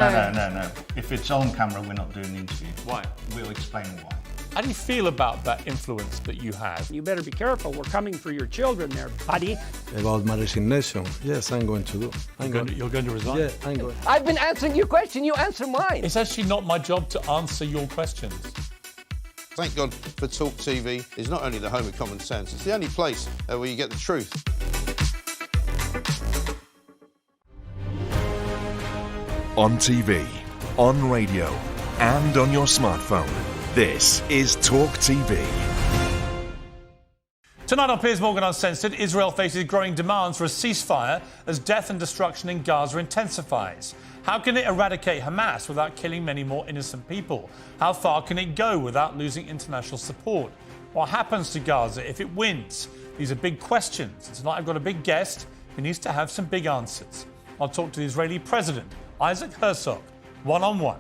No. If it's on camera, we're not doing the interview. Why? We'll explain why. How do you feel about that influence that you have? You better be careful. We're coming for your children there, buddy. About my resignation, yes, I'm going to do. You're going to resign? Yeah, I'm going. I've been answering your question. You answer mine. It's actually not my job to answer your questions. Thank God for TalkTV. It's not only the home of common sense, it's the only place where you get the truth. On TV, on radio, and on your smartphone. This is TalkTV. Tonight on Piers Morgan Uncensored, Israel faces growing demands for a ceasefire as death and destruction in Gaza intensifies. How can it eradicate Hamas without killing many more innocent people? How far can it go without losing international support? What happens to Gaza if it wins? These are big questions. And tonight I've got a big guest who needs to have some big answers. I'll talk to the Israeli President, Isaac Herzog, one-on-one.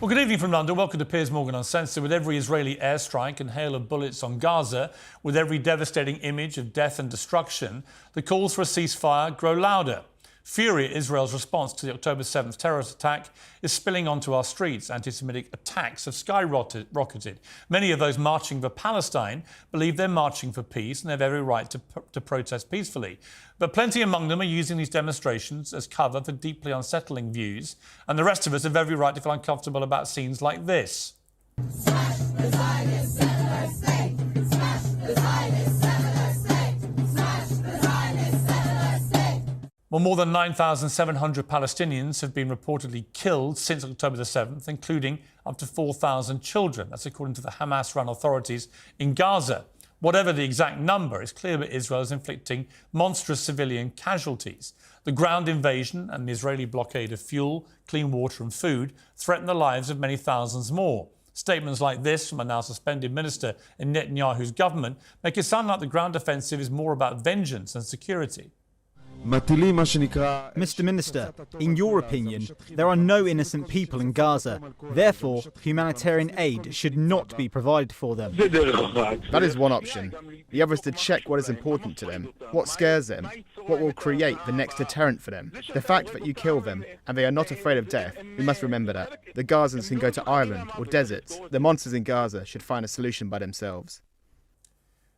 Well, good evening from London. Welcome to Piers Morgan Uncensored. With every Israeli airstrike and hail of bullets on Gaza, with every devastating image of death and destruction, the calls for a ceasefire grow louder. Fury at Israel's response to the October 7th terrorist attack is spilling onto our streets. Anti-Semitic attacks have skyrocketed. Many of those marching for Palestine believe they're marching for peace and they have every right to protest peacefully. But plenty among them are using these demonstrations as cover for deeply unsettling views, and the rest of us have every right to feel uncomfortable about scenes like this. Smash the Zionist settler state! Smash the Zionist settler state! Smash the Zionist settler state! Well, more than 9,700 Palestinians have been reportedly killed since October the 7th, including up to 4,000 children. That's according to the Hamas-run authorities in Gaza. Whatever the exact number, it's clear that Israel is inflicting monstrous civilian casualties. The ground invasion and the Israeli blockade of fuel, clean water and food threaten the lives of many thousands more. Statements like this from a now suspended minister in Netanyahu's government make it sound like the ground offensive is more about vengeance than security. Mr. Minister, in your opinion, there are no innocent people in Gaza. Therefore, humanitarian aid should not be provided for them. That is one option. The other is to check what is important to them, what scares them, what will create the next deterrent for them. The fact that you kill them and they are not afraid of death, we must remember that. The Gazans can go to Ireland or deserts. The monsters in Gaza should find a solution by themselves.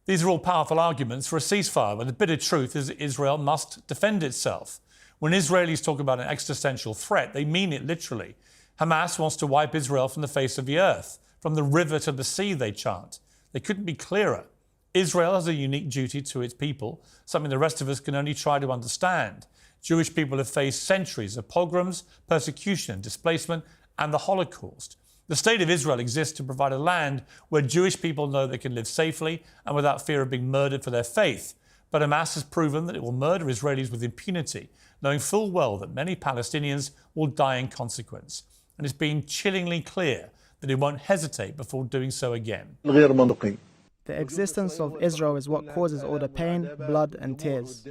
These are all powerful arguments for a ceasefire, but the bitter truth is that Israel must defend itself. When Israelis talk about an existential threat, they mean it literally. Hamas wants to wipe Israel from the face of the earth, from the river to the sea, they chant. They couldn't be clearer. Israel has a unique duty to its people, something the rest of us can only try to understand. Jewish people have faced centuries of pogroms, persecution, displacement, and the Holocaust. The State of Israel exists to provide a land where Jewish people know they can live safely and without fear of being murdered for their faith. But Hamas has proven that it will murder Israelis with impunity, knowing full well that many Palestinians will die in consequence. And it's been chillingly clear that it won't hesitate before doing so again. The existence of Israel is what causes all the pain, blood and tears.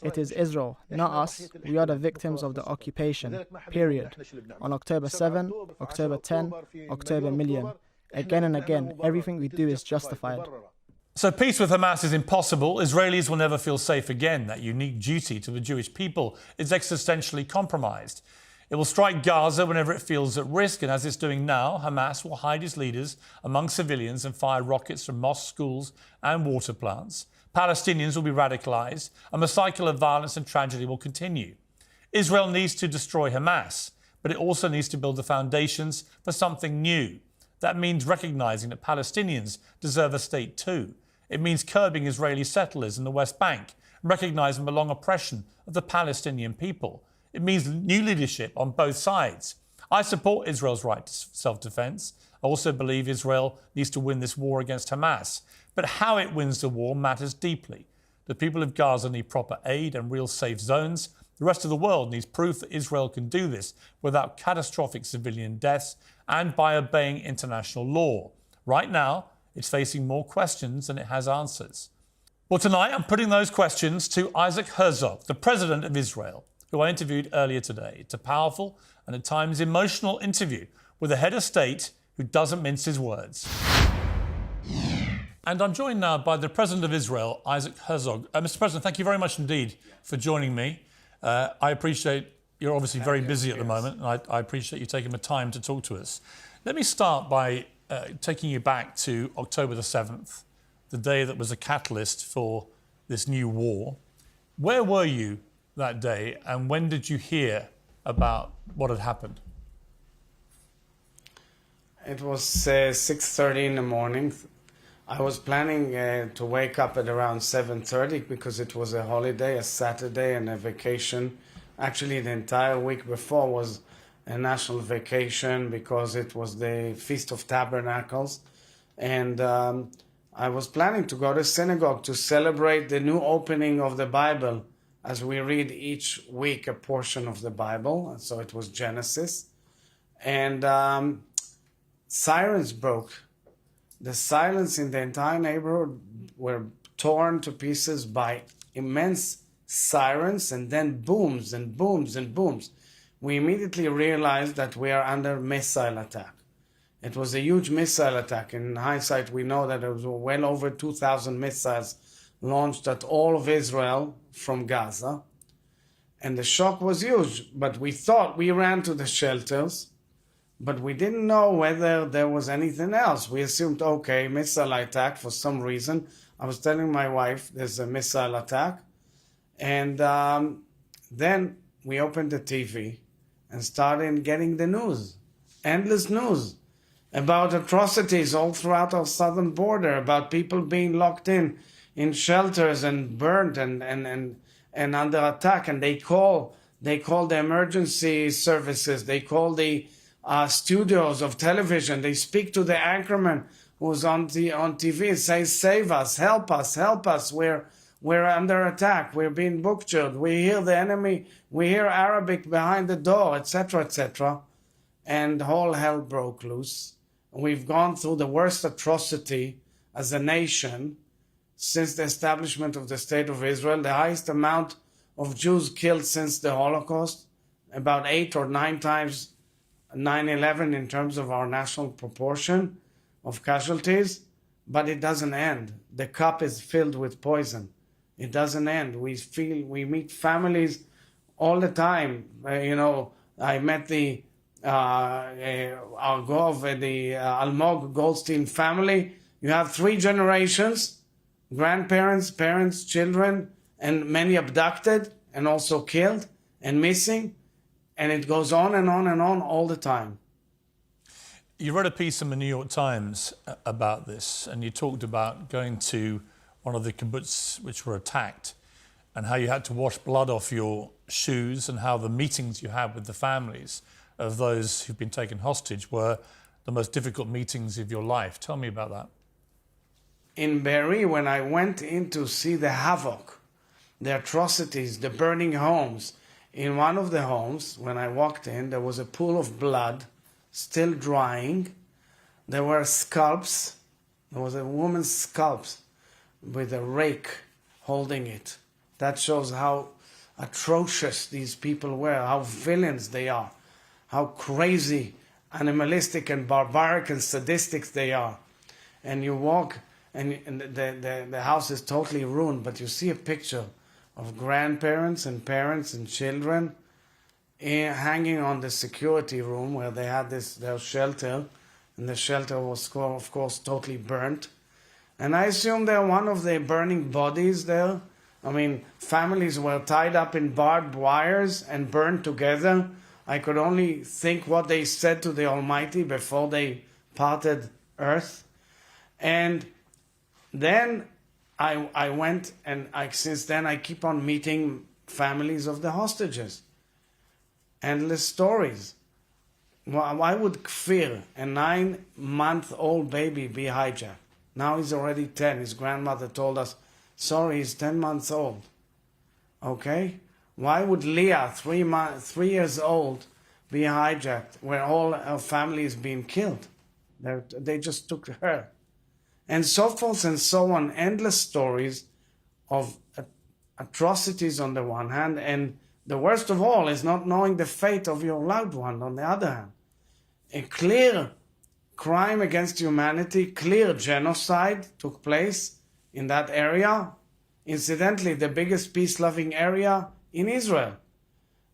It is Israel, not us. We are the victims of the occupation, period. On October 7, October 10, October million. Again and again, everything we do is justified. So peace with Hamas is impossible. Israelis will never feel safe again. That unique duty to the Jewish people is existentially compromised. It will strike Gaza whenever it feels at risk, and as it's doing now, Hamas will hide its leaders among civilians and fire rockets from mosques, schools and water plants. Palestinians will be radicalised, and the cycle of violence and tragedy will continue. Israel needs to destroy Hamas, but it also needs to build the foundations for something new. That means recognising that Palestinians deserve a state too. It means curbing Israeli settlers in the West Bank and recognising the long oppression of the Palestinian people. It means new leadership on both sides. I support Israel's right to self-defence. I also believe Israel needs to win this war against Hamas. But how it wins the war matters deeply. The people of Gaza need proper aid and real safe zones. The rest of the world needs proof that Israel can do this without catastrophic civilian deaths and by obeying international law. Right now, it's facing more questions than it has answers. Well, tonight I'm putting those questions to Isaac Herzog, the President of Israel, who I interviewed earlier today. It's a powerful and at times emotional interview with a head of state who doesn't mince his words. And I'm joined now by the President of Israel, Isaac Herzog. Mr. President, thank you very much indeed for joining me. I appreciate you're obviously very busy at the moment, and I appreciate you taking the time to talk to us. Let me start by taking you back to October the 7th, the day that was a catalyst for this new war. Where were you that day, and when did you hear about what had happened? It was 6:30 in the morning. I was planning to wake up at around 7:30 because it was a holiday, a Saturday, and a vacation. Actually, the entire week before was a national vacation because it was the Feast of Tabernacles. And I was planning to go to synagogue to celebrate the new opening of the Bible, as we read each week a portion of the Bible. And so it was Genesis. And sirens broke. The silence in the entire neighborhood were torn to pieces by immense sirens and then booms and booms and booms. We immediately realized that we are under missile attack. It was a huge missile attack. In hindsight, we know that there was well over 2,000 missiles launched at all of Israel from Gaza. And the shock was huge, but we ran to the shelters. But we didn't know whether there was anything else. We assumed, okay, missile attack for some reason. I was telling my wife there's a missile attack. And then we opened the TV and started getting the news, endless news, about atrocities all throughout our southern border, about people being locked in shelters and burned and under attack. And they call the emergency services, they call the studios of television. They speak to the anchorman who's on TV and say, "Save us, help us, help us. We're under attack. We're being butchered. We hear the enemy. We hear Arabic behind the door, etc., etc." And all hell broke loose. We've gone through the worst atrocity as a nation since the establishment of the State of Israel, the highest amount of Jews killed since the Holocaust, about 8 or 9 times 9/11 in terms of our national proportion of casualties, but it doesn't end. The cup is filled with poison. It doesn't end. We meet families all the time. I met the Almog Goldstein family. You have 3 generations, grandparents, parents, children, and many abducted and also killed and missing. And it goes on and on and on all the time. You wrote a piece in the New York Times about this, and you talked about going to one of the kibbutz which were attacked and how you had to wash blood off your shoes and how the meetings you had with the families of those who've been taken hostage were the most difficult meetings of your life. Tell me about that. In Be'eri, when I went in to see the havoc, the atrocities, the burning homes, in one of the homes, when I walked in, there was a pool of blood still drying. There were scalps. There was a woman's scalps with a rake holding it. That shows how atrocious these people were, how villains they are, how crazy, animalistic and barbaric and sadistic they are. And you walk and the house is totally ruined, but you see a picture of grandparents and parents and children hanging on the security room where they had their shelter, and the shelter was, of course, totally burnt. And I assume they're one of the burning bodies there. I mean, families were tied up in barbed wires and burned together. I could only think what they said to the Almighty before they parted earth. And then I went, and since then I keep on meeting families of the hostages. Endless stories. Why would Kfir, a 9-month-old baby, be hijacked? Now he's already 10. His grandmother told us, sorry, he's 10 months old. Okay? Why would Leah, 3 years old, be hijacked where all her family is being killed? They just took her. And so forth and so on, endless stories of atrocities on the one hand, and the worst of all is not knowing the fate of your loved one on the other hand. a clear crime against humanity, clear genocide took place in that area. Incidentally, the biggest peace-loving area in Israel,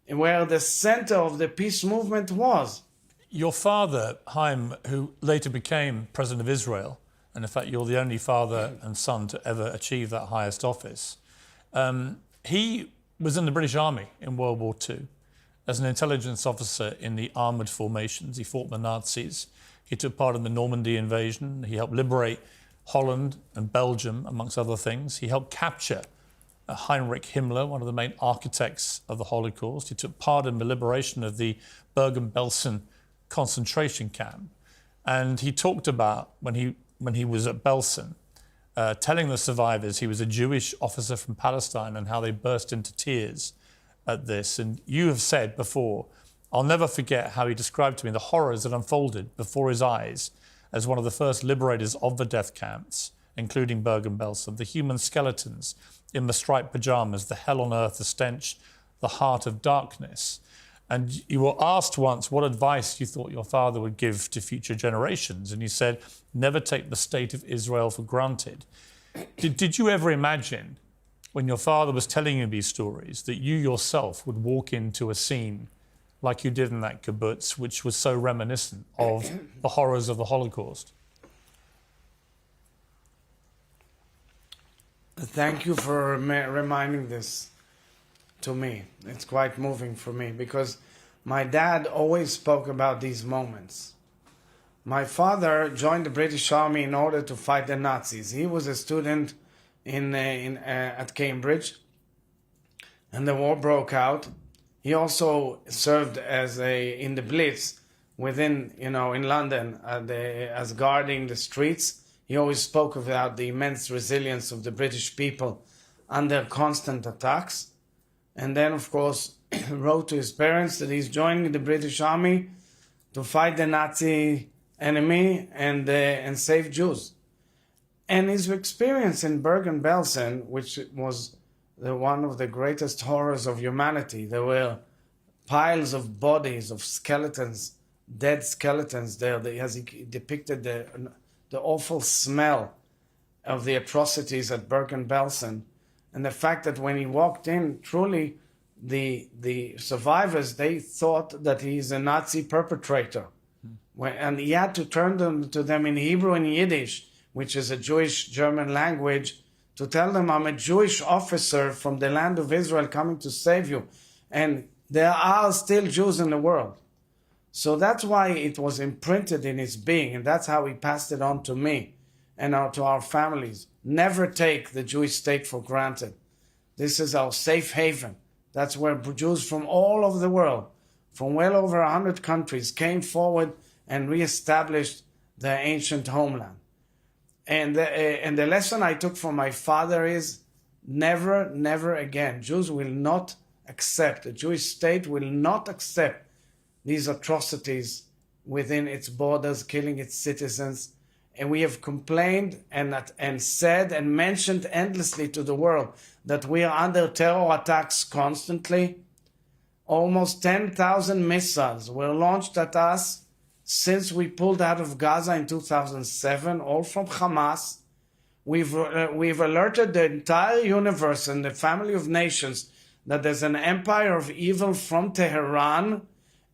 where the center of the peace movement was. Your father, Chaim, who later became president of Israel, and in fact you're the only father and son to ever achieve that highest office, he was in the British Army in World War II as an intelligence officer in the armoured formations. He fought the Nazis. He took part in the Normandy invasion. He helped liberate Holland and Belgium, amongst other things. He helped capture Heinrich Himmler, one of the main architects of the Holocaust. He took part in the liberation of the Bergen-Belsen concentration camp. And he talked about, when he was at Belsen, telling the survivors he was a Jewish officer from Palestine and how they burst into tears at this. And you have said before, I'll never forget how he described to me the horrors that unfolded before his eyes as one of the first liberators of the death camps, including Bergen-Belsen, the human skeletons in the striped pajamas, the hell on earth, the stench, the heart of darkness. And you were asked once what advice you thought your father would give to future generations. And you said, never take the state of Israel for granted. Did you ever imagine, when your father was telling you these stories, that you yourself would walk into a scene like you did in that kibbutz, which was so reminiscent of the horrors of the Holocaust? Thank you for reminding this to me. It's quite moving for me because my dad always spoke about these moments. My father joined the British Army in order to fight the Nazis. He was a student at Cambridge, and the war broke out. He also served in the Blitz in London as guarding the streets. He always spoke about the immense resilience of the British people under constant attacks. And then, of course, wrote to his parents that he's joining the British Army to fight the Nazi enemy and save Jews. And his experience in Bergen-Belsen, which was one of the greatest horrors of humanity, there were piles of bodies, of skeletons, dead skeletons there. As he depicted the awful smell of the atrocities at Bergen-Belsen. And the fact that when he walked in, truly, the survivors, they thought that he's a Nazi perpetrator. And he had to turn to them in Hebrew and Yiddish, which is a Jewish German language, to tell them, I'm a Jewish officer from the land of Israel coming to save you. And there are still Jews in the world. So that's why it was imprinted in his being, and that's how he passed it on to me and to our families. Never take the Jewish state for granted. This is our safe haven. That's where Jews from all over the world, from well over 100 countries, came forward and reestablished their ancient homeland. And the lesson I took from my father is never, never again. Jews will not accept, the Jewish state will not accept these atrocities within its borders, killing its citizens. And we have complained and said and mentioned endlessly to the world that we are under terror attacks constantly. Almost 10,000 missiles were launched at us since we pulled out of Gaza in 2007, all from Hamas. We've alerted the entire universe and the family of nations that there's an empire of evil from Tehran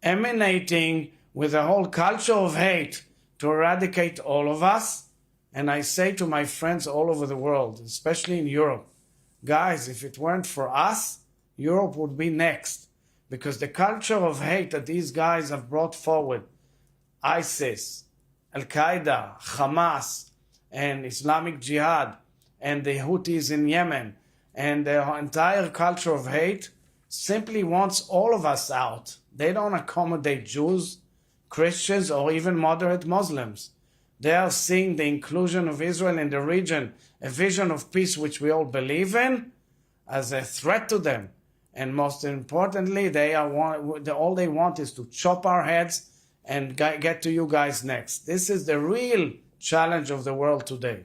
emanating with a whole culture of hate to eradicate all of us. And I say to my friends all over the world, especially in Europe, guys, if it weren't for us, Europe would be next. Because the culture of hate that these guys have brought forward, ISIS, Al-Qaeda, Hamas, and Islamic Jihad, and the Houthis in Yemen, and their entire culture of hate simply wants all of us out. They don't accommodate Jews, Christians, or even moderate Muslims. They are seeing the inclusion of Israel in the region, a vision of peace which we all believe in, as a threat to them. And most importantly, all they want is to chop our heads and get to you guys next. This is the real challenge of the world today.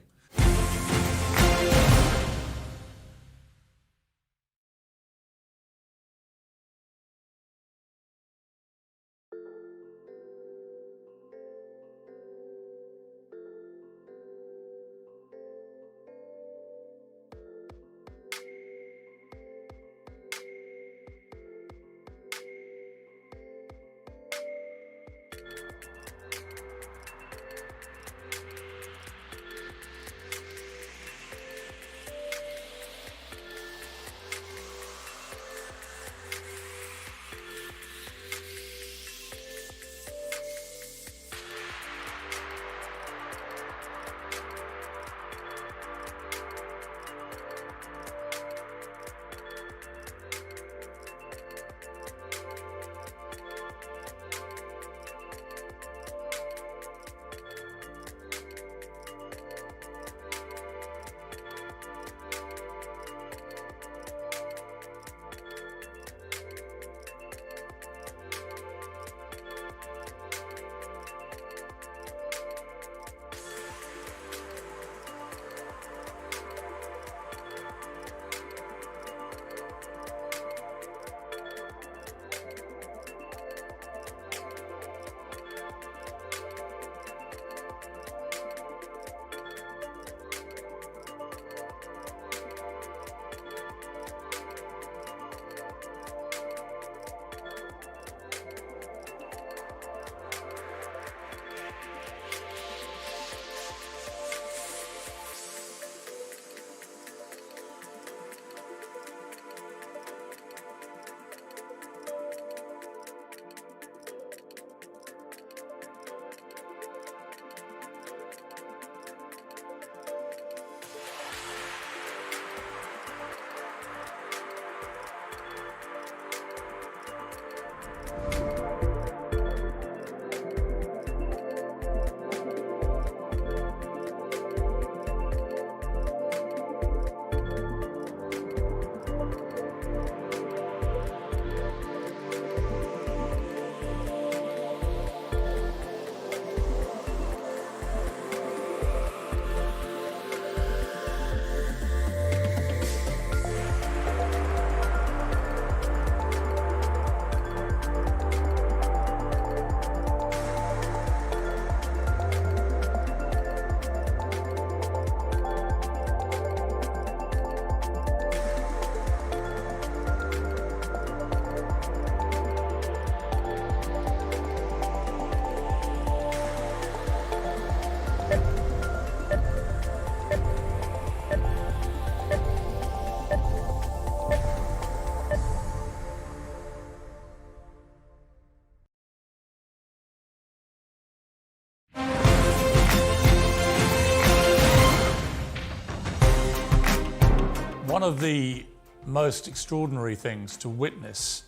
One of the most extraordinary things to witness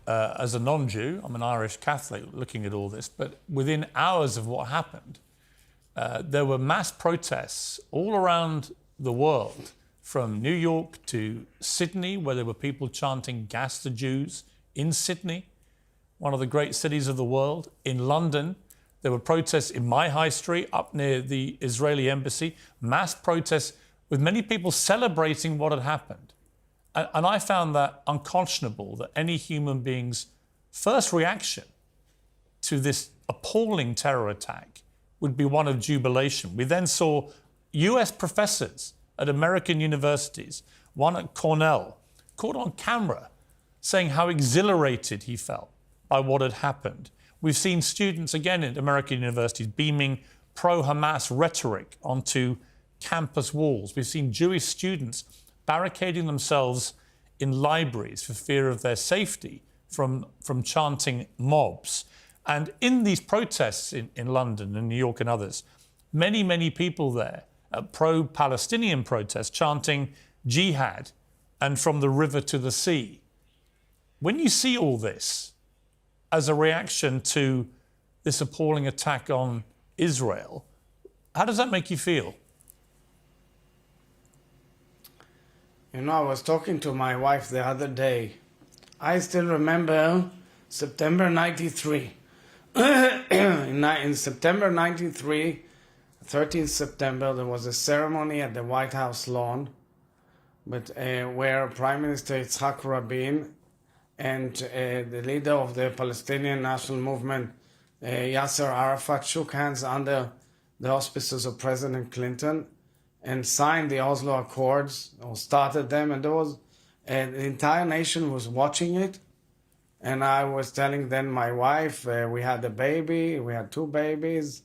as a non-Jew, I'm an Irish Catholic looking at all this, but within hours of what happened, there were mass protests all around the world, from New York to Sydney, where there were people chanting "Gas the Jews" in Sydney, one of the great cities of the world. In London, there were protests in my high street up near the Israeli embassy, mass protests with many people celebrating what had happened. And I found that unconscionable, that any human being's first reaction to this appalling terror attack would be one of jubilation. We then saw US professors at American universities, one at Cornell, caught on camera saying how exhilarated he felt by what had happened. We've seen students again at American universities beaming pro-Hamas rhetoric onto campus walls. We've seen Jewish students barricading themselves in libraries for fear of their safety from chanting mobs. And in these protests in London and New York and others, many people there, pro-Palestinian protests, chanting jihad and from the river to the sea. When you see all this as a reaction to this appalling attack on Israel, how does that make you feel? You know, I was talking to my wife the other day. I still remember September 93. In September 93, 13th September, there was a ceremony at the White House lawn where Prime Minister Yitzhak Rabin and the leader of the Palestinian National Movement, Yasser Arafat, shook hands under the auspices of President Clinton and signed the Oslo Accords, or started them, and the entire nation was watching it. And I was telling then my wife, we had a baby, we had 2 babies.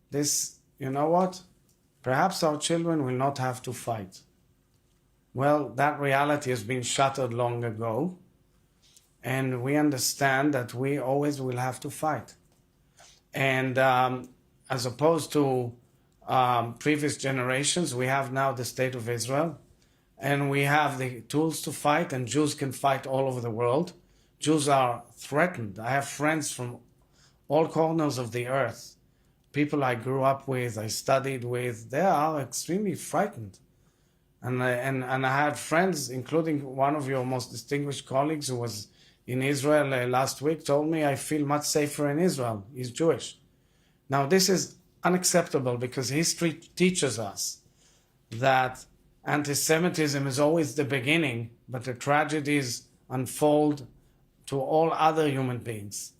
This, you know what? Perhaps our children will not have to fight. Well, that reality has been shattered long ago. And we understand that we always will have to fight. And as opposed to previous generations, we have now the State of Israel. And we have the tools to fight, and Jews can fight all over the world. Jews are threatened. I have friends from all corners of the earth, people I grew up with, I studied with. They are extremely frightened. And I had friends, including one of your most distinguished colleagues who was in Israel last week, told me I feel much safer in Israel. He's Jewish. Now, this is unacceptable because history teaches us that anti-Semitism is always the beginning, but the tragedies unfold to all other human beings.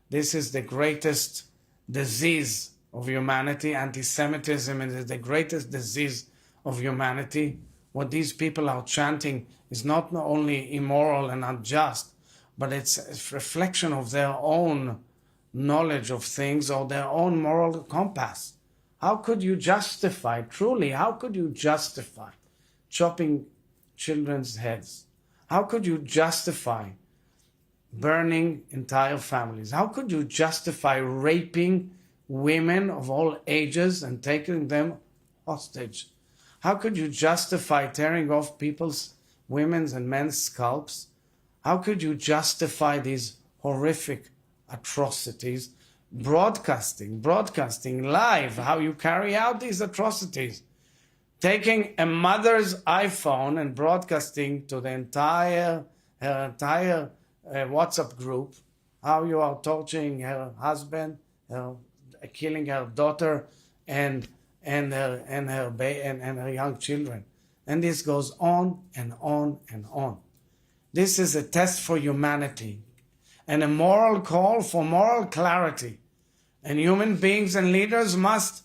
This is the greatest disease of humanity. Anti-Semitism is the greatest disease of humanity. What these people are chanting is not only immoral and unjust, but it's a reflection of their own knowledge of things or their own moral compass. How could you justify, truly, how could you justify chopping children's heads? How could you justify burning entire families? How could you justify raping women of all ages and taking them hostage? How could you justify tearing off people's, women's and men's scalps? How could you justify these horrific atrocities? Broadcasting live how you carry out these atrocities. Taking a mother's iPhone and broadcasting to the her entire WhatsApp group how you are torturing her husband, killing her daughter and her young children. And this goes on and on and on. This is a test for humanity and a moral call for moral clarity. And human beings and leaders must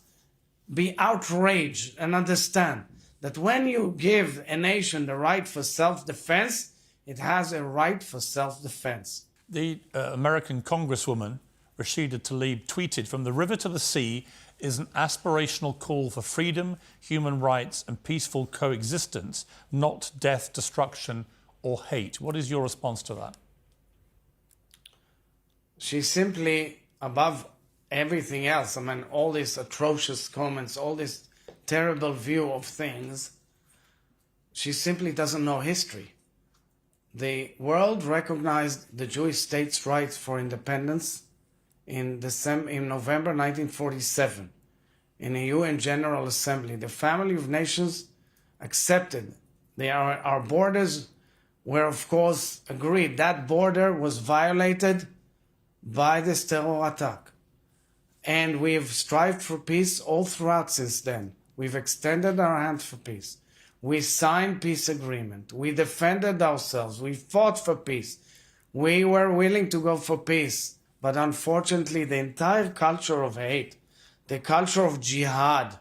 be outraged and understand that when you give a nation the right for self-defense, it has a right for self-defense. The American Congresswoman, Rashida Tlaib, tweeted, "From the river to the sea is an aspirational call for freedom, human rights and peaceful coexistence, not death, destruction or hate." What is your response to that? She simply, above everything else, I mean, all these atrocious comments, all this terrible view of things, she simply doesn't know history. The world recognized the Jewish state's right for independence in November 1947 in the UN General Assembly. The family of nations accepted. Our borders were, of course, agreed. That border was violated by this terror attack. And we've strived for peace all throughout since then. We've extended our hand for peace. We signed peace agreement. We defended ourselves. We fought for peace. We were willing to go for peace. But unfortunately, the entire culture of hate, the culture of jihad,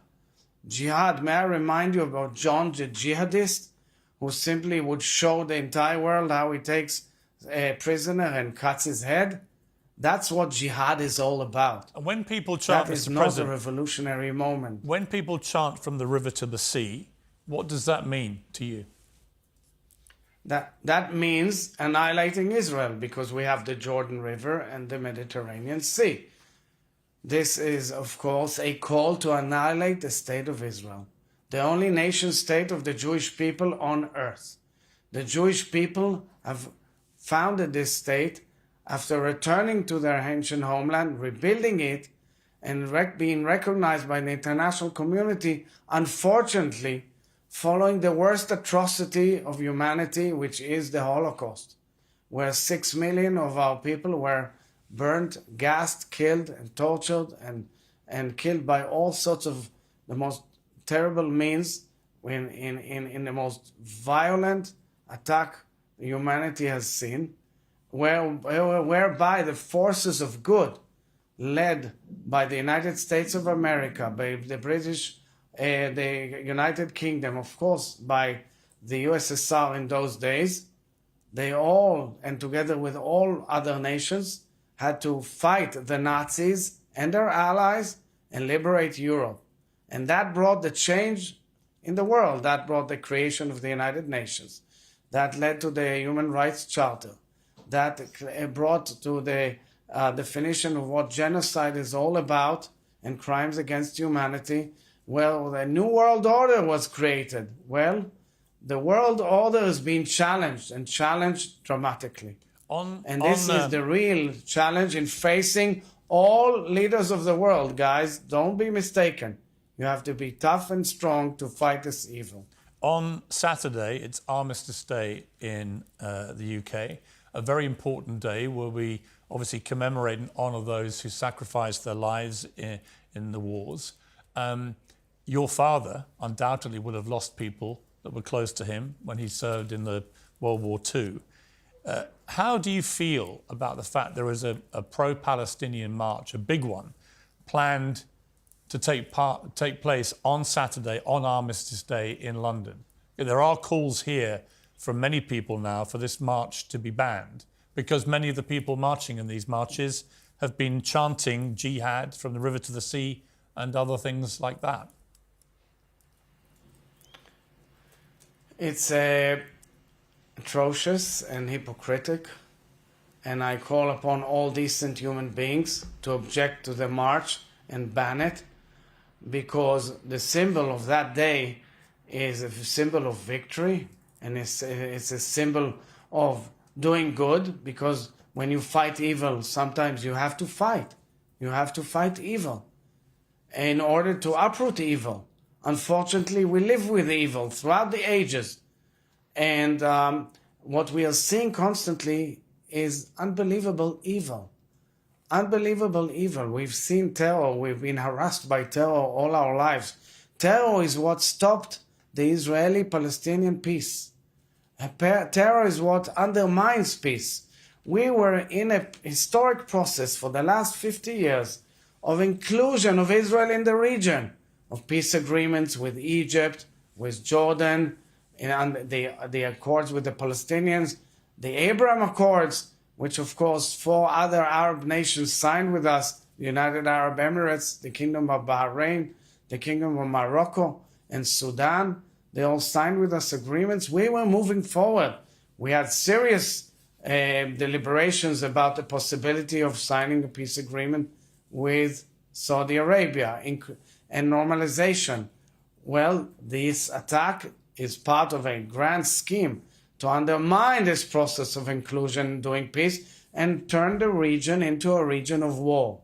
may I remind you about John the jihadist, who simply would show the entire world how he takes a prisoner and cuts his head? That's what jihad is all about. And when people chant, that is Mr. not President, a revolutionary moment. when people chant from the river to the sea, what does that mean to you? That means annihilating Israel, because we have the Jordan River and the Mediterranean Sea. This is, of course, a call to annihilate the state of Israel, the only nation state of the Jewish people on earth. The Jewish people have founded this state after returning to their ancient homeland, rebuilding it, and being recognized by the international community, unfortunately, following the worst atrocity of humanity, which is the Holocaust, where 6 million of our people were burnt, gassed, killed, and tortured, and killed by all sorts of the most terrible means in the most violent attack humanity has seen, whereby the forces of good, led by the United States of America, by the British, the United Kingdom, of course, by the USSR in those days, they all, and together with all other nations, had to fight the Nazis and their allies and liberate Europe. And that brought the change in the world. That brought the creation of the United Nations. That led to the Human Rights Charter. That brought to the definition of what genocide is all about and crimes against humanity. Well, the New World Order was created. Well, the world order has been challenged, and challenged dramatically. And this is the real challenge in facing all leaders of the world, guys. Don't be mistaken. You have to be tough and strong to fight this evil. On Saturday, it's Armistice Day in the UK, a very important day where we obviously commemorate and honour those who sacrificed their lives in the wars. Your father undoubtedly would have lost people that were close to him when he served in the World War II. How do you feel about the fact there is a pro-Palestinian march, a big one, planned to take place on Saturday, on Armistice Day in London? There are calls here from many people now for this march to be banned, because many of the people marching in these marches have been chanting jihad from the river to the sea and other things like that. It's atrocious and hypocritical, and I call upon all decent human beings to object to the march and ban it, because the symbol of that day is a symbol of victory, and it's a symbol of doing good, because when you fight evil, sometimes you have to fight. You have to fight evil in order to uproot evil. Unfortunately, we live with evil throughout the ages. And what we are seeing constantly is unbelievable evil. Unbelievable evil. We've seen terror. We've been harassed by terror all our lives. Terror is what stopped the Israeli-Palestinian peace. Terror is what undermines peace. We were in a historic process for the last 50 years of inclusion of Israel in the region, of peace agreements with Egypt, with Jordan, and the accords with the Palestinians, the Abraham Accords, which of course 4 other Arab nations signed with us, the United Arab Emirates, the Kingdom of Bahrain, the Kingdom of Morocco, and Sudan. They all signed with us agreements. We were moving forward. We had serious deliberations about the possibility of signing a peace agreement with Saudi Arabia and normalization. Well, this attack is part of a grand scheme to undermine this process of inclusion, doing peace, and turn the region into a region of war.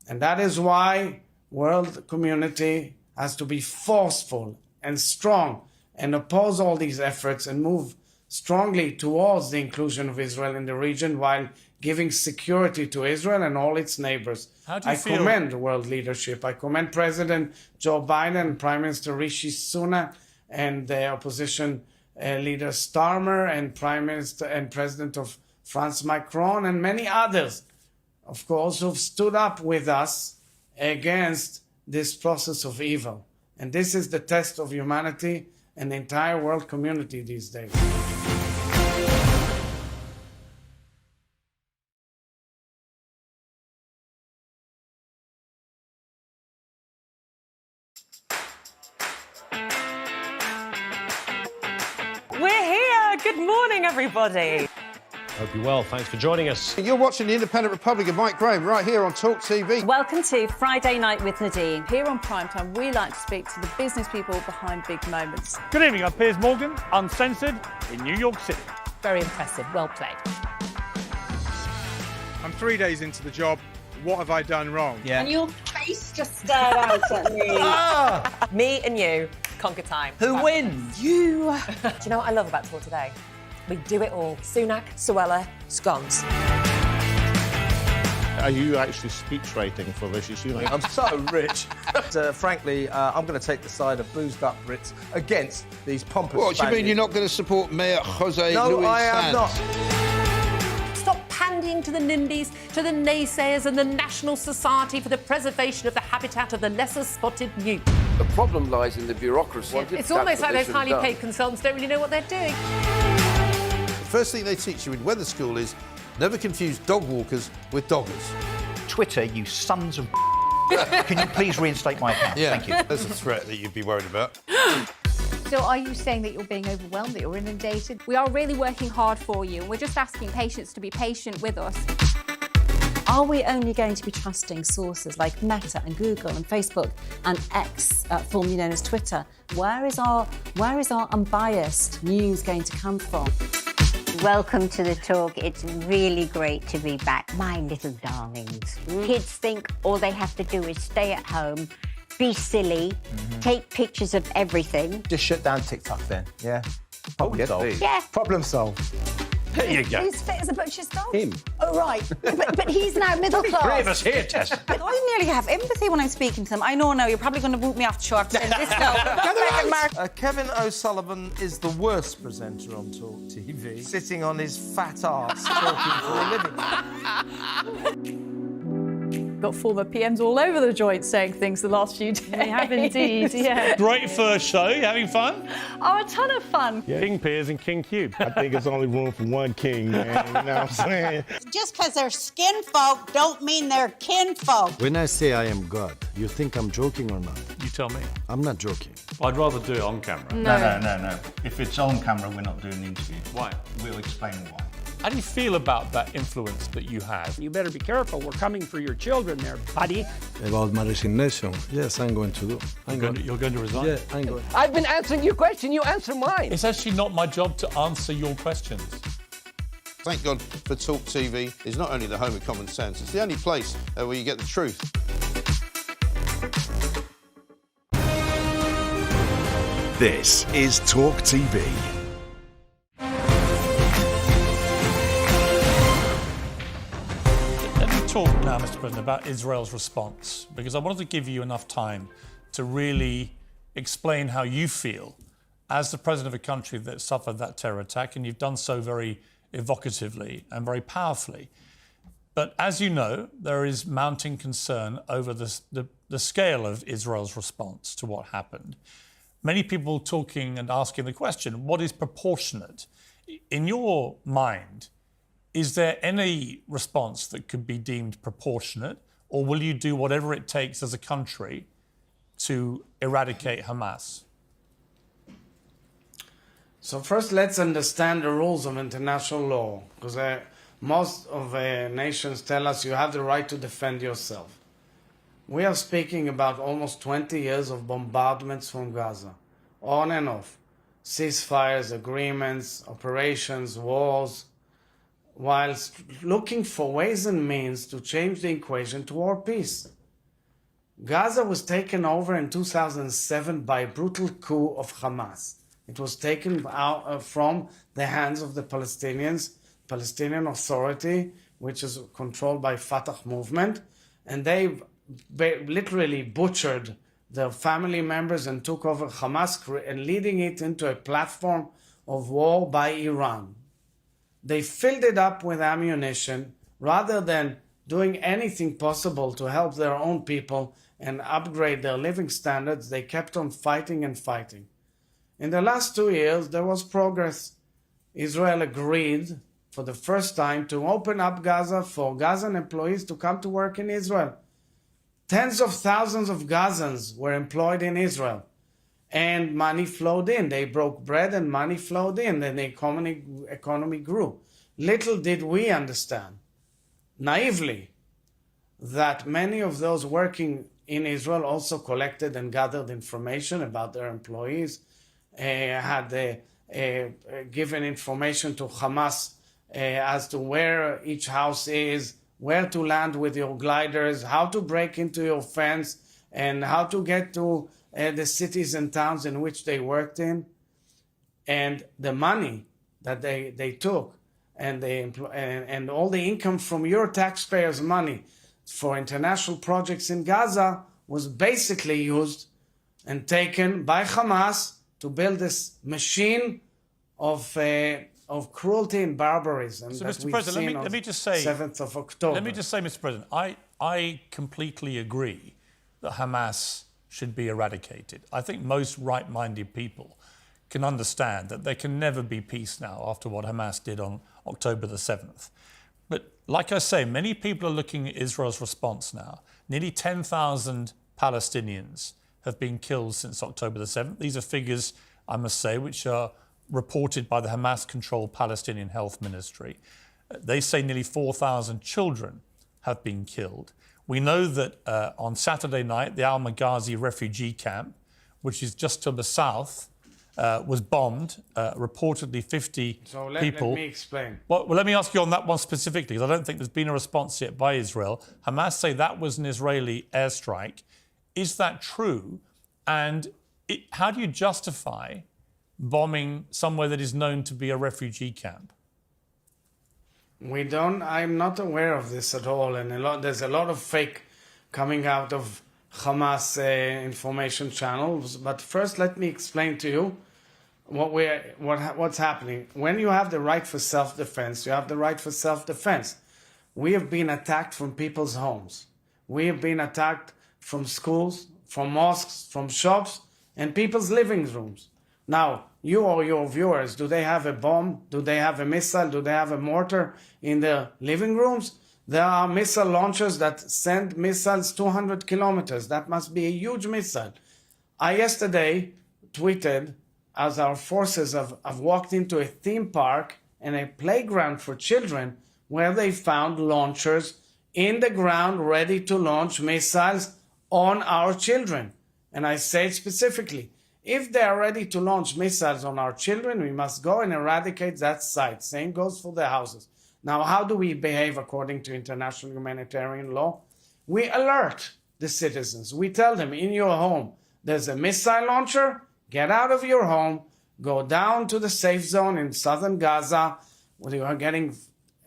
And that is why world community has to be forceful and strong and oppose all these efforts and move strongly towards the inclusion of Israel in the region while giving security to Israel and all its neighbors. How do you feel? Commend world leadership. I commend President Joe Biden, Prime Minister Rishi Sunak, and the opposition leader Starmer, and Prime Minister and President of France Macron, and many others, of course, who've stood up with us against this process of evil. And this is the test of humanity and the entire world community these days. We're here. Good morning, everybody. Hope you're well. Thanks for joining us. You're watching The Independent Republic of Mike Graham right here on TalkTV. Welcome to Friday Night with Nadine. Here on Primetime, we like to speak to the business people behind big moments. Good evening, I'm Piers Morgan, Uncensored in New York City. Very impressive. Well played. I'm 3 days into the job. What have I done wrong? Yeah. And your face just stared out at me. Me and you conquer time. Who wins? You. Do you know what I love about Talk today? We do it all. Sunak, Suella, scones. Are you actually speech rating for Rishi Sunak? I'm so rich. Frankly, I'm going to take the side of boozed up Brits against these pompous What, do you mean you're not going to support Mayor Jose Luis I am Sanz? not. Stop pandying to the NIMBYs, to the naysayers and the National Society for the Preservation of the Habitat of the Lesser Spotted Newt. The problem lies in the bureaucracy. It's almost like those highly paid consultants don't really know what they're doing. The first thing they teach you in weather school is never confuse dog walkers with doggers. Twitter, you sons of Can you please reinstate my account? Yeah, Thank you. There's a threat that you'd be worried about. So are you saying that you're being overwhelmed, that you're inundated? We are really working hard for you. We're just asking patients to be patient with us. Are we only going to be trusting sources like Meta and Google and Facebook and X, formerly known as Twitter? Where is our unbiased news going to come from? Welcome to the talk. It's really great to be back. My little darlings. Kids think all they have to do is stay at home, be silly, take pictures of everything. Just shut down TikTok then, yeah? Problem solved. Yeah. Problem solved. There you go. Who's fit as a butcher's dog? Him. Oh, right. but he's now middle class. Three of us here, Tess. I nearly have empathy when I'm speaking to them. I know now, you're probably going to boot me off the show after saying this now. Kevin O'Sullivan is the worst presenter on Talk TV, sitting on his fat arse talking for a living. Got former PMs all over the joint saying things the last few days. We have indeed, yeah. Great first show. You having fun? Oh, a ton of fun. Yeah. King Piers and King Cube. I think it's only room for one king, man. You know what I'm saying? Just because they're skin folk don't mean they're kin folk. When I say I am God, you think I'm joking or not? You tell me. I'm not joking. I'd rather do it on camera. No. If it's on camera, we're not doing the interview. Why? We'll explain why. How do you feel about that influence that you have? You better be careful. We're coming for your children there, buddy. About my resignation, yes, I'm going to do. You're going to resign? Yeah, I'm going. I've been answering your question. You answer mine. It's actually not my job to answer your questions. Thank God for TalkTV. It's not only the home of common sense, it's the only place where you get the truth. This is TalkTV. Talk now, Mr. President, about Israel's response, because I wanted to give you enough time to really explain how you feel as the president of a country that suffered that terror attack, and you've done so very evocatively and very powerfully. But as you know, there is mounting concern over the scale of Israel's response to what happened. Many people talking and asking the question, what is proportionate? In your mind, is there any response that could be deemed proportionate, or will you do whatever it takes as a country to eradicate Hamas? So first, let's understand the rules of international law, because most of nations tell us you have the right to defend yourself. We are speaking about almost 20 years of bombardments from Gaza, on and off. ceasefires, agreements, operations, wars, whilst looking for ways and means to change the equation toward peace. Gaza was taken over in 2007 by a brutal coup of Hamas. It was taken out from the hands of the Palestinians, Palestinian Authority, which is controlled by Fatah movement, and they literally butchered their family members and took over Hamas and leading it into a platform of war by Iran. They filled it up with ammunition rather than doing anything possible to help their own people and upgrade their living standards. They kept on fighting and fighting. In the last 2 years, there was progress. Israel agreed for the first time to open up Gaza for Gazan employees to come to work in Israel. Tens of thousands of Gazans were employed in Israel, and money flowed in. They broke bread and money flowed in, and the economy grew. Little did we understand, naively, that many of those working in Israel also collected and gathered information about their employees, had given information to Hamas as to where each house is, where to land with your gliders, how to break into your fence, and how to get to the cities and towns in which they worked in. And the money that they took and all the income from your taxpayers' money for international projects in Gaza was basically used and taken by Hamas to build this machine of cruelty and barbarism. So, that Mr. we've President, seen let me just say, 7th of October. Let me just say, Mr. President, I completely agree that Hamas should be eradicated. I think most right-minded people can understand that there can never be peace now after what Hamas did on October the 7th. But like I say, many people are looking at Israel's response now. Nearly 10,000 Palestinians have been killed since October the 7th. These are figures, I must say, which are reported by the Hamas-controlled Palestinian Health Ministry. They say nearly 4,000 children have been killed. We know that on Saturday night, the Al-Maghazi refugee camp, which is just to the south, was bombed. Reportedly 50 people. Let me explain. Well, let me ask you on that one specifically, because I don't think there's been a response yet by Israel. Hamas say that was an Israeli airstrike. Is that true? And how do you justify bombing somewhere that is known to be a refugee camp? I'm not aware of this at all, and there's a lot of fake coming out of Hamas information channels. But first, let me explain to you what's happening. When you have the right for self-defense, you have the right for self-defense. We have been attacked from people's homes. We have been attacked from schools, from mosques, from shops, and people's living rooms. Now, you or your viewers, do they have a bomb? Do they have a missile? Do they have a mortar in their living rooms? There are missile launchers that send missiles 200 kilometers. That must be a huge missile. I yesterday tweeted as our forces have walked into a theme park and a playground for children where they found launchers in the ground ready to launch missiles on our children. And I say specifically, if they are ready to launch missiles on our children, we must go and eradicate that site. Same goes for the houses. Now, how do we behave according to international humanitarian law? We alert the citizens. We tell them, in your home, there's a missile launcher. Get out of your home. Go down to the safe zone in southern Gaza, where you are getting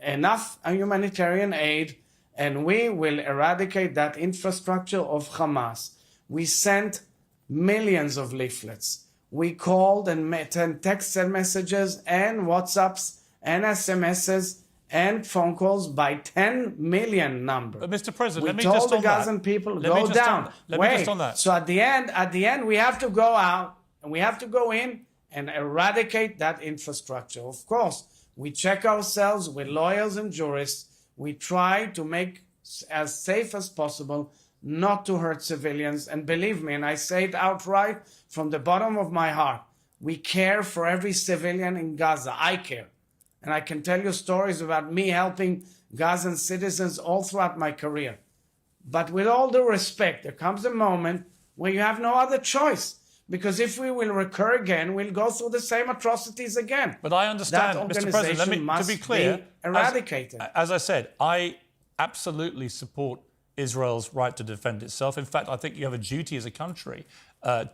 enough humanitarian aid, and we will eradicate that infrastructure of Hamas. We sent millions of leaflets. We called and text messages and WhatsApps and SMSs and phone calls by 10 million number. But Mr. President, let me just on that. We told the Gazan people, go down. Wait. So at the end, we have to go out and we have to go in and eradicate that infrastructure. Of course, we check ourselves with lawyers and jurists. We try to make as safe as possible, not to hurt civilians. And believe me, and I say it outright from the bottom of my heart, we care for every civilian in Gaza. I care. And I can tell you stories about me helping Gazan citizens all throughout my career. But with all due respect, there comes a moment where you have no other choice. Because if we will recur again, we'll go through the same atrocities again. But I understand, that Mr. President, let me, must to be clear, be eradicated. As I said, I absolutely support Israel's right to defend itself. In fact, I think you have a duty as a country and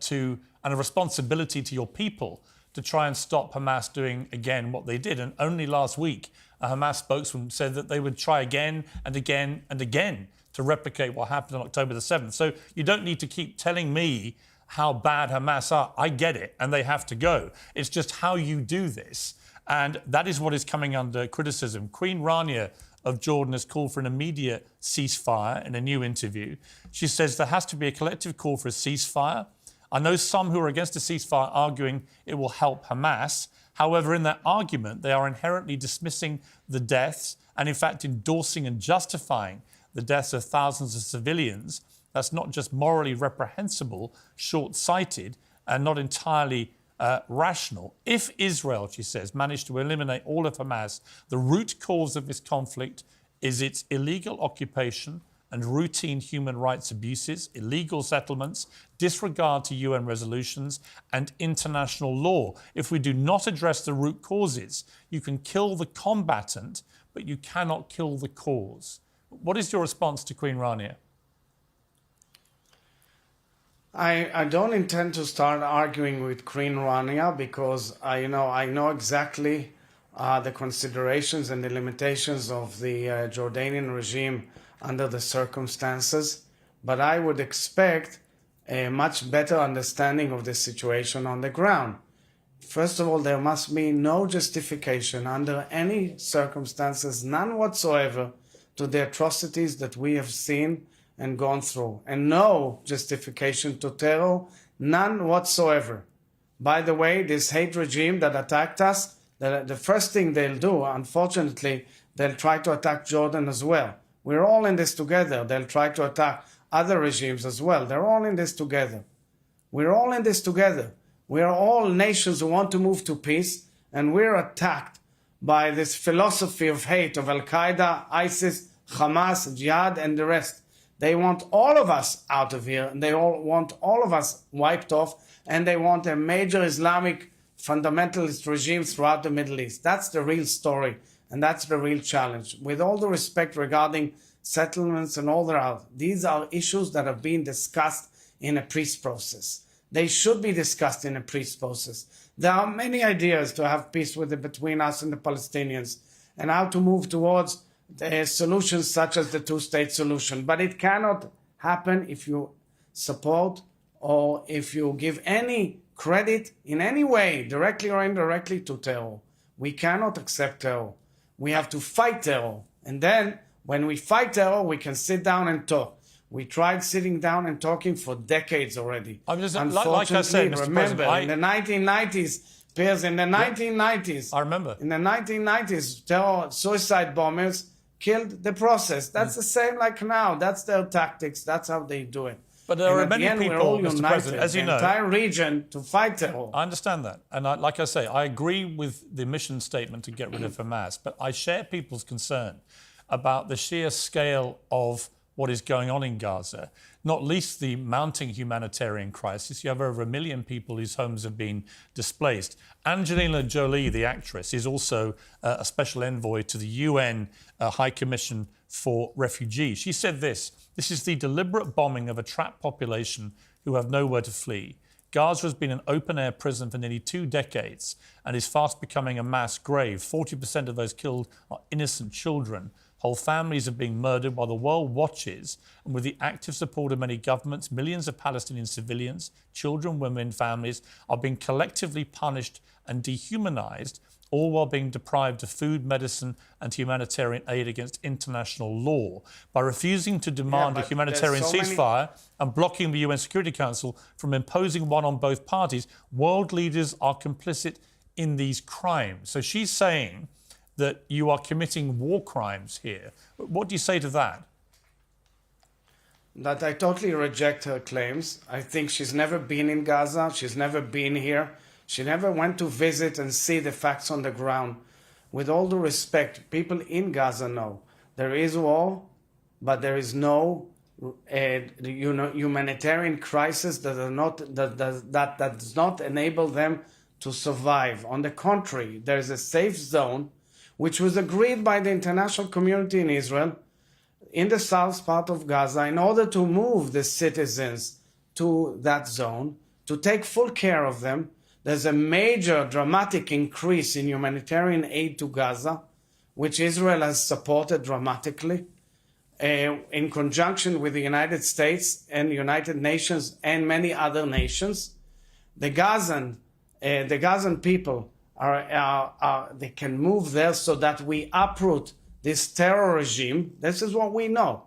a responsibility to your people to try and stop Hamas doing again what they did. And only last week, a Hamas spokesman said that they would try again and again and again to replicate what happened on October the 7th. So you don't need to keep telling me how bad Hamas are. I get it, and they have to go. It's just how you do this. And that is what is coming under criticism. Queen Rania of Jordan has called for an immediate ceasefire in a new interview. She says there has to be a collective call for a ceasefire. I know some who are against a ceasefire arguing it will help Hamas. However, in that argument, they are inherently dismissing the deaths and, in fact, endorsing and justifying the deaths of thousands of civilians. That's not just morally reprehensible, short-sighted, and not entirely rational. If Israel, she says, managed to eliminate all of Hamas, the root cause of this conflict is its illegal occupation and routine human rights abuses, illegal settlements, disregard to UN resolutions and international law. If we do not address the root causes, you can kill the combatant, but you cannot kill the cause. What is your response to Queen Rania? I don't intend to start arguing with Queen Rania because I know exactly the considerations and the limitations of the Jordanian regime under the circumstances, but I would expect a much better understanding of the situation on the ground. First of all, there must be no justification under any circumstances, none whatsoever, to the atrocities that we have seen and gone through, and no justification to terror, none whatsoever. By the way, this hate regime that attacked us, the first thing they'll do, unfortunately, they'll try to attack Jordan as well. We're all in this together. They'll try to attack other regimes as well. They're all in this together. We're all in this together. We're all nations who want to move to peace, and we're attacked by this philosophy of hate of Al-Qaeda, ISIS, Hamas, Jihad, and the rest. They want all of us out of here, and they all want all of us wiped off, and they want a major Islamic fundamentalist regime throughout the Middle East. That's the real story, and that's the real challenge. With all the respect regarding settlements and all that, these are issues that are being discussed in a peace process. They should be discussed in a peace process. There are many ideas to have peace between us and the Palestinians, and how to move towards solutions such as the two-state solution. But it cannot happen if you support or if you give any credit in any way, directly or indirectly, to terror. We cannot accept terror. We have to fight terror. And then, when we fight terror, we can sit down and talk. We tried sitting down and talking for decades already. Unfortunately, like I said, Mr. remember, President, in the 1990s, Piers, in the 1990s... I remember. In the 1990s, terror, suicide bombers killed the process. That's the same like now. That's their tactics. That's how they do it. But there are many people, Mr. President, as you know, the entire region to fight terror. I understand that. And like I say, I agree with the mission statement to get rid of Hamas, but I share people's concern about the sheer scale of what is going on in Gaza, not least the mounting humanitarian crisis. You have over 1 million people whose homes have been displaced. Angelina Jolie, the actress, is also a special envoy to the UN High Commission for Refugees. She said this is the deliberate bombing of a trapped population who have nowhere to flee. Gaza has been an open-air prison for nearly 2 decades and is fast becoming a mass grave. 40% of those killed are innocent children. Whole families are being murdered while the world watches, and with the active support of many governments, millions of Palestinian civilians, children, women, families are being collectively punished and dehumanized, all while being deprived of food, medicine and humanitarian aid against international law. By refusing to demand a humanitarian ceasefire and blocking the UN Security Council from imposing one on both parties, world leaders are complicit in these crimes. So she's saying that you are committing war crimes here. What do you say to that? That I totally reject her claims. I think she's never been in Gaza. She's never been here. She never went to visit and see the facts on the ground. With all due respect, people in Gaza know there is war, but there is no humanitarian crisis that does not enable them to survive. On the contrary, there is a safe zone which was agreed by the international community in Israel in the south part of Gaza in order to move the citizens to that zone, to take full care of them. There's a major dramatic increase in humanitarian aid to Gaza, which Israel has supported dramatically in conjunction with the United States and United Nations and many other nations. The Gazan people they can move there so that we uproot this terror regime. This is what we know.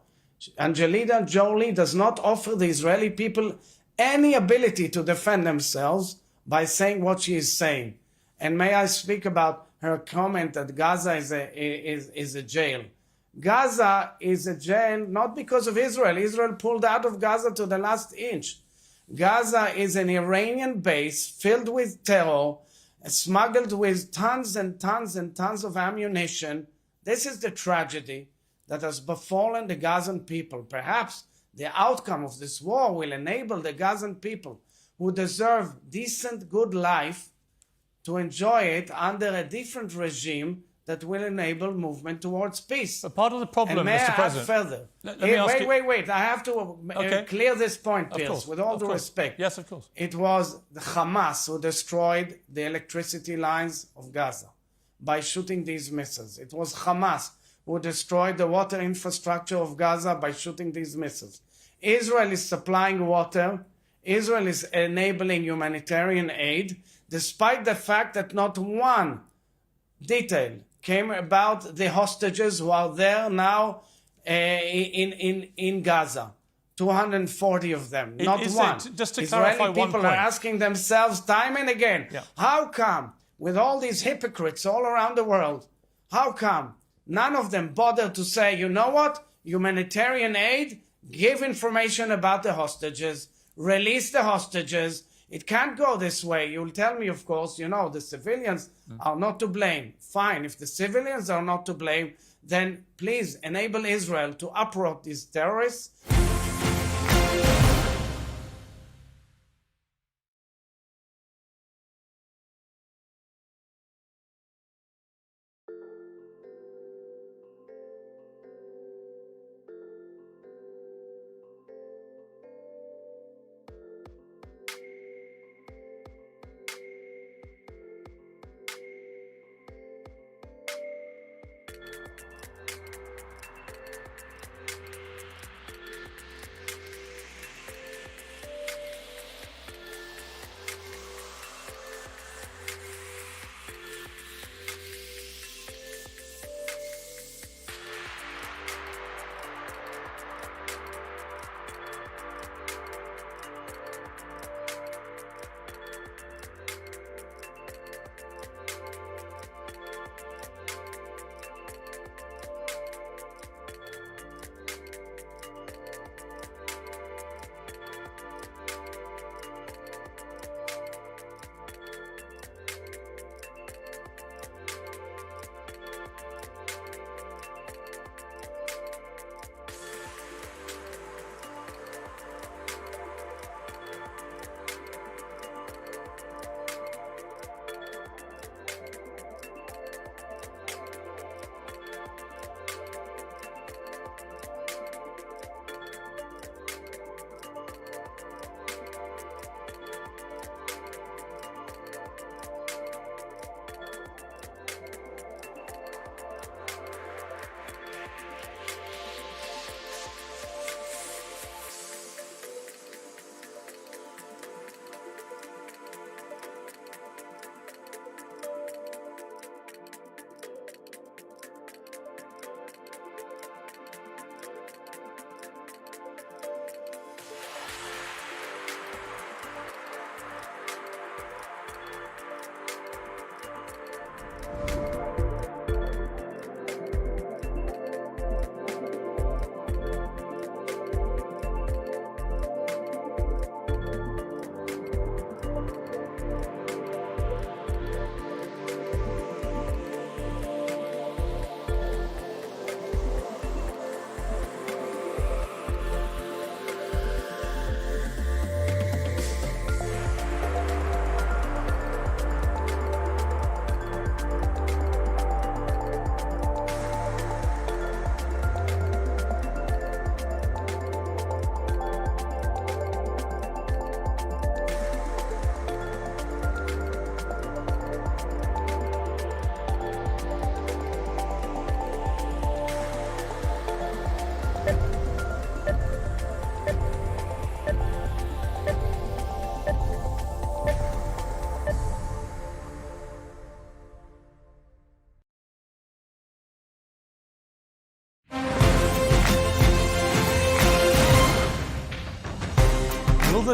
Angelina Jolie does not offer the Israeli people any ability to defend themselves by saying what she is saying. And may I speak about her comment that Gaza is a jail. Gaza is a jail not because of Israel. Israel pulled out of Gaza to the last inch. Gaza is an Iranian base filled with terror, smuggled with tons and tons and tons of ammunition. This is the tragedy that has befallen the Gazan people. Perhaps the outcome of this war will enable the Gazan people who deserve decent, good life to enjoy it under a different regime that will enable movement towards peace. But part of the problem, and may Mr. I President, add further? Wait. I have to clear this point, Piers, with all due respect. Yes, of course. It was the Hamas who destroyed the electricity lines of Gaza by shooting these missiles. It was Hamas who destroyed the water infrastructure of Gaza by shooting these missiles. Israel is supplying water. Israel is enabling humanitarian aid, despite the fact that not one detail came about the hostages who are there now in Gaza. 240 of them, not one. Just to Israeli clarify one people point. are asking themselves time and again, how come, with all these hypocrites all around the world, how come none of them bother to say, you know what, humanitarian aid, give information about the hostages, release the hostages. It can't go this way. You'll tell me, of course, the civilians are not to blame. Fine, if the civilians are not to blame, then please enable Israel to uproot these terrorists.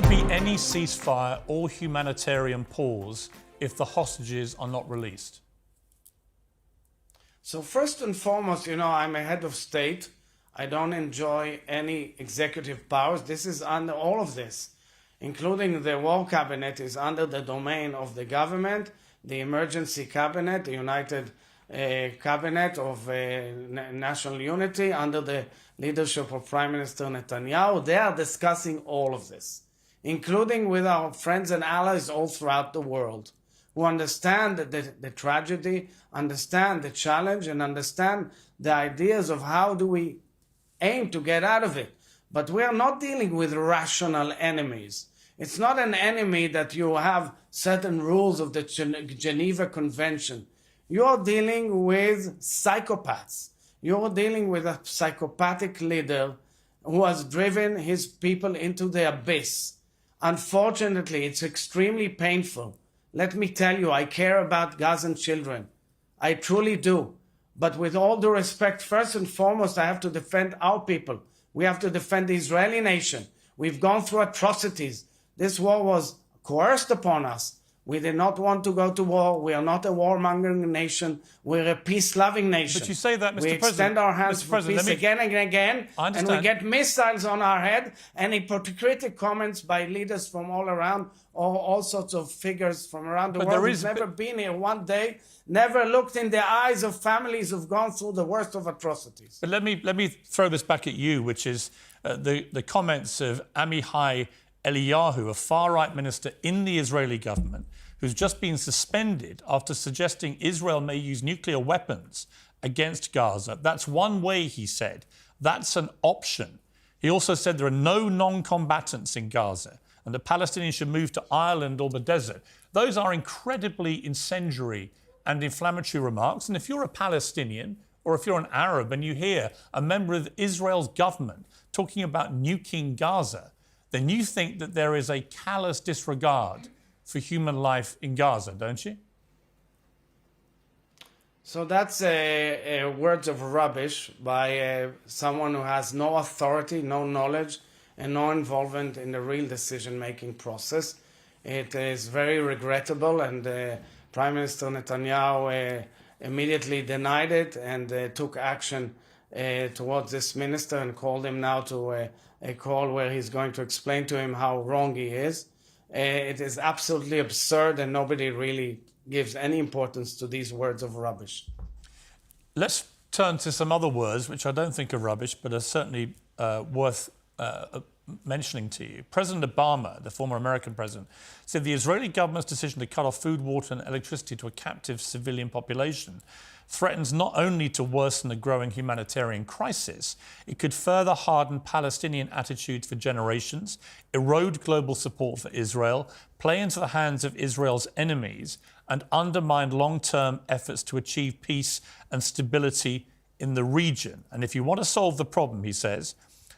there be any ceasefire or humanitarian pause if the hostages are not released? So first and foremost, you know, I'm a head of state. I don't enjoy any executive powers. This is under all of this, including the war cabinet, is under the domain of the government, the emergency cabinet, the United Cabinet of National Unity under the leadership of Prime Minister Netanyahu. They are discussing all of this, including with our friends and allies all throughout the world, who understand the tragedy, understand the challenge, and understand the ideas of how do we aim to get out of it. But we are not dealing with rational enemies. It's not an enemy that you have certain rules of the Geneva Convention. You are dealing with psychopaths. You are dealing with a psychopathic leader who has driven his people into the abyss. Unfortunately, it's extremely painful. Let me tell you, I care about Gazan children. I truly do. But with all due respect, first and foremost, I have to defend our people. We have to defend the Israeli nation. We've gone through atrocities. This war was coerced upon us. We did not want to go to war. We are not a warmongering nation. We're a peace-loving nation. But you say that, Mr. We President. extend our hands Mr. for President, peace again and again, I and understand. we get missiles on our head and hypocritic comments by leaders from all around, or all sorts of figures from around the But world there who've is- never been here one day, never looked in the eyes of families who've gone through the worst of atrocities. But let me throw this back at you, which is the comments of Amihai Eliyahu, a far-right minister in the Israeli government, who's just been suspended after suggesting Israel may use nuclear weapons against Gaza. That's one way, he said. That's an option. He also said there are no non-combatants in Gaza and the Palestinians should move to Ireland or the desert. Those are incredibly incendiary and inflammatory remarks. And if you're a Palestinian or if you're an Arab and you hear a member of Israel's government talking about nuking Gaza, then you think that there is a callous disregard for human life in Gaza, don't you? So that's words of rubbish by someone who has no authority, no knowledge, and no involvement in the real decision-making process. It is very regrettable, and Prime Minister Netanyahu immediately denied it and took action towards this minister and called him now to a call where he's going to explain to him how wrong he is. It is absolutely absurd, and nobody really gives any importance to these words of rubbish. Let's turn to some other words, which I don't think are rubbish, but are certainly worth mentioning to you. President Obama, the former American president, said the Israeli government's decision to cut off food, water and electricity to a captive civilian population threatens not only to worsen the growing humanitarian crisis, it could further harden Palestinian attitudes for generations, erode global support for Israel, play into the hands of Israel's enemies, and undermine long-term efforts to achieve peace and stability in the region. And if you want to solve the problem, he says,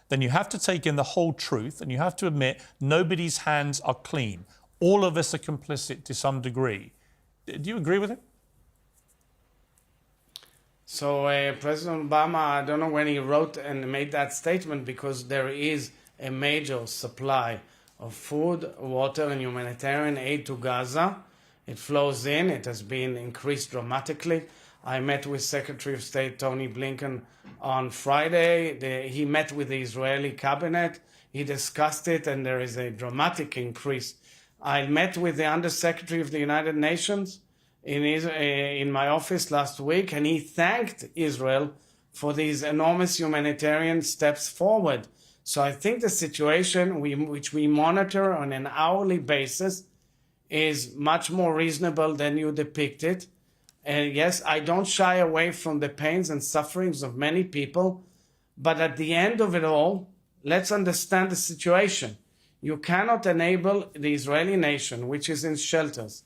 then you have to take in the whole truth and you have to admit nobody's hands are clean. All of us are complicit to some degree. Do you agree with him? So President Obama, I don't know when he wrote and made that statement, because there is a major supply of food, water and humanitarian aid to Gaza. It flows in. It has been increased dramatically. I met with Secretary of State Tony Blinken on Friday. He met with the Israeli cabinet. He discussed it, and there is a dramatic increase. I met with the Undersecretary of the United Nations in my office last week, and he thanked Israel for these enormous humanitarian steps forward. So I think the situation which we monitor on an hourly basis is much more reasonable than you depict it. And yes, I don't shy away from the pains and sufferings of many people, but at the end of it all, let's understand the situation. You cannot enable the Israeli nation, which is in shelters,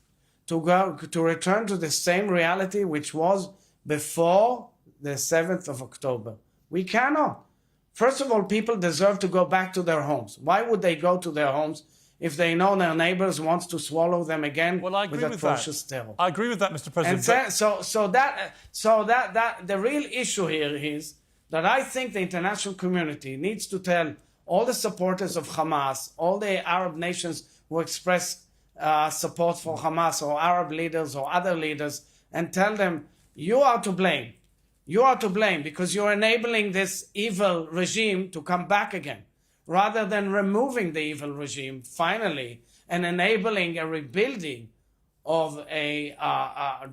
to return to the same reality which was before the 7th of October. We cannot. First of all, people deserve to go back to their homes. Why would they go to their homes if they know their neighbors want to swallow them again with atrocious terror? I agree with that, Mr. President. And so that the real issue here is that I think the international community needs to tell all the supporters of Hamas, all the Arab nations who express support for Hamas, or Arab leaders or other leaders, and tell them, you are to blame. You are to blame because you're enabling this evil regime to come back again, rather than removing the evil regime finally and enabling a rebuilding of a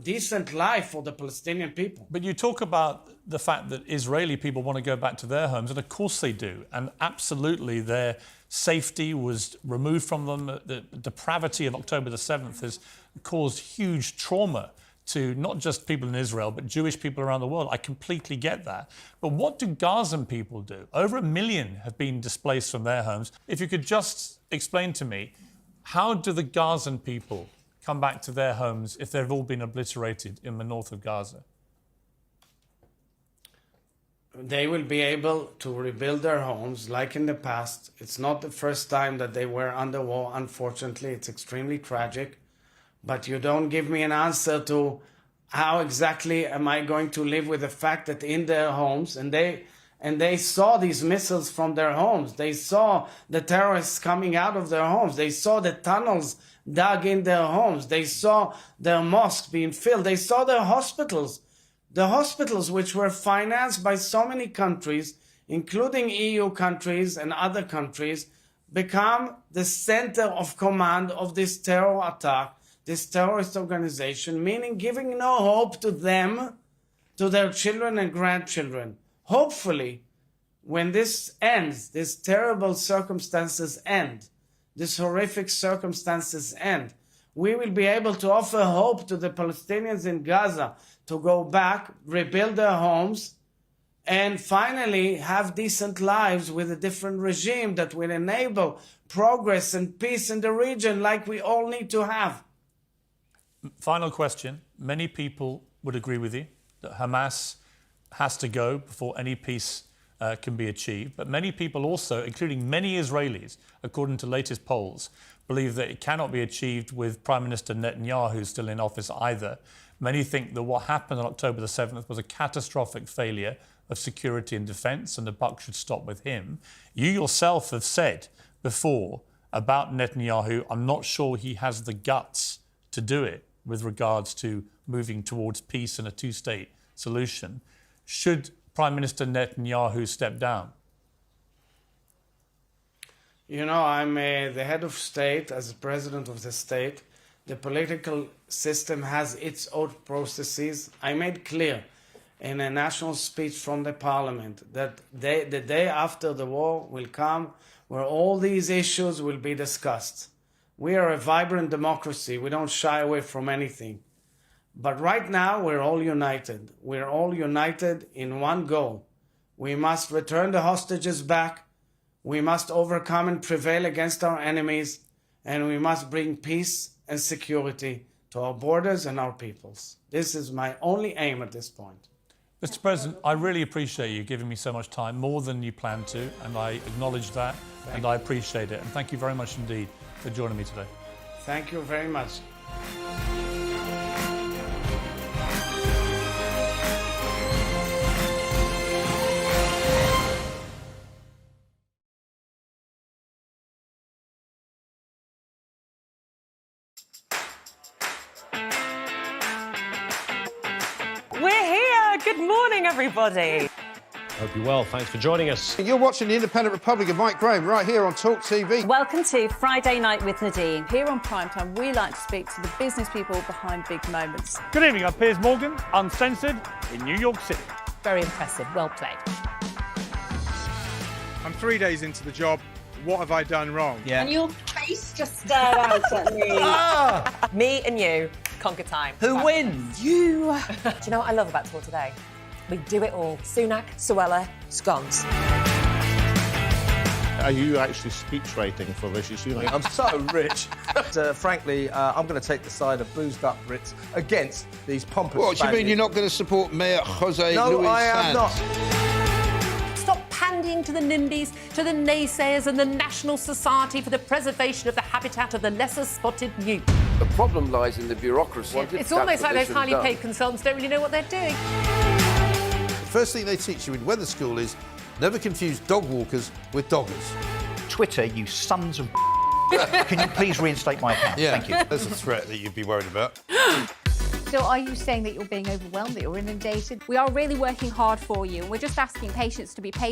decent life for the Palestinian people. But you talk about the fact that Israeli people want to go back to their homes, and of course they do. And absolutely their safety was removed from them. The depravity of October the 7th has caused huge trauma to not just people in Israel, but Jewish people around the world. I completely get that. But what do Gazan people do? Over 1 million have been displaced from their homes. If you could just explain to me, how do the Gazan people come back to their homes if they've all been obliterated in the north of Gaza? They will be able to rebuild their homes like in the past. It's not the first time that they were under war, unfortunately. It's extremely tragic. But you don't give me an answer to how exactly am I going to live with the fact that in their homes, and they saw these missiles from their homes. They saw the terrorists coming out of their homes. They saw the tunnels dug in their homes. They saw their mosques being filled. They saw their hospitals. The hospitals which were financed by so many countries, including EU countries and other countries, become the center of command of this terror attack, this terrorist organization, meaning giving no hope to them, to their children and grandchildren. Hopefully, when this ends, these terrible circumstances end, these horrific circumstances end, we will be able to offer hope to the Palestinians in Gaza to go back, rebuild their homes, and finally have decent lives with a different regime that will enable progress and peace in the region like we all need to have. Final question. Many people would agree with you that Hamas has to go before any peace can be achieved. But many people also, including many Israelis, according to latest polls, believe that it cannot be achieved with Prime Minister Netanyahu still in office either. Many think that what happened on October the 7th was a catastrophic failure of security and defence, and the buck should stop with him. You yourself have said before about Netanyahu, I'm not sure he has the guts to do it with regards to moving towards peace and a two-state solution. Should Prime Minister Netanyahu step down? You know, I'm the head of state, as president of the state. The political system has its own processes. I made clear in a national speech from the parliament that the day after the war will come where all these issues will be discussed. We are a vibrant democracy. We don't shy away from anything. But right now, we're all united. We're all united in one goal. We must return the hostages back. We must overcome and prevail against our enemies. And we must bring peace and security to our borders and our peoples. This is my only aim at this point. Mr. President, I really appreciate you giving me so much time, more than you planned to, and I acknowledge that, and I appreciate it. And thank you very much indeed for joining me today. Thank you very much. We're here. Good morning, everybody. Hope you're well. Thanks for joining us. You're watching the Independent Republic of Mike Graham right here on TalkTV. Welcome to Friday Night with Nadine. Here on Primetime, we like to speak to the business people behind big moments. Good evening, I'm Piers Morgan, Uncensored in New York City. Very impressive. Well played. I'm 3 days into the job. What have I done wrong? Yeah. And your face just stared out at me. Me and you conquer time. Who wins? You. Do you know what I love about Tour Today? We do it all. Sunak, Suella, scones. Are you actually speech rating for Rishi Sunak? I'm so rich. Frankly, I'm going to take the side of boozed up Brits against these pompous What, do you mean you're not going to support Mayor Jose Luis I am not. Stop pandying to the NIMBYs, to the naysayers and the National Society for the Preservation of the Habitat of the Lesser Spotted Newt. The problem lies in the bureaucracy. It's almost like those highly paid consultants don't really know what they're doing. The first thing they teach you in weather school is Never confuse dog walkers with doggers. Twitter, you sons of Can you please reinstate my account? Yeah, Thank you. there's a threat that you'd be worried about. So are you saying that you're being overwhelmed, that you're inundated? We are really working hard for you. We're just asking patients to be patient.